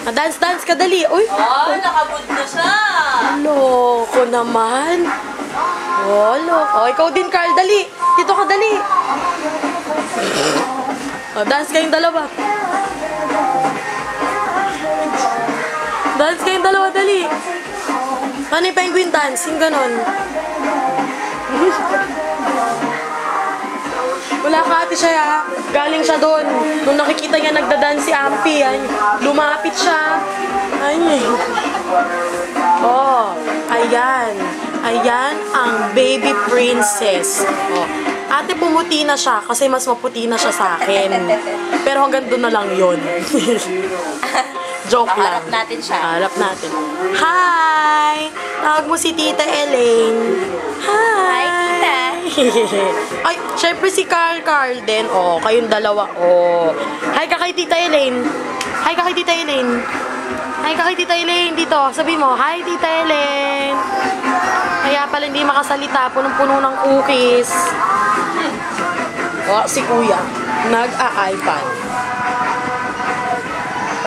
Dance, dance ka, dali. Uy. Oh, nakabud na siya. Loko naman. Oh, loko. Oh, ikaw din, Carl. Dali. Dito ka, dali. Oh, dance kayong dalawa. Dance kayong dalawa, dali. Ano yung penguin dance? Yung ganon. Wala ka, ate siya. Galing siya doon. Nung nakikita niya nagdadance si Ampi, ay, lumapit siya. Ay, oh, ayan. Ayan ang baby princess. Oh. Ate, pumuti na siya kasi mas maputi na siya sa akin. Pero hanggang doon na lang yun. Joke lang. Harap natin siya. Harap natin. Hi! Tawag mo si Tita Elaine. Hi! Tita. Ay, syempre si Carl din. Oh, kayong dalawa. Oh. Hi ka kay Tita Elaine. Hi ka kay Tita Elaine. Hi ka kay Tita Elaine. Dito, sabi mo, hi Tita Elaine. Kaya pala hindi makasalita. Punong-puno ng cookies. Oh, si Kuya. Nag-a-iPad.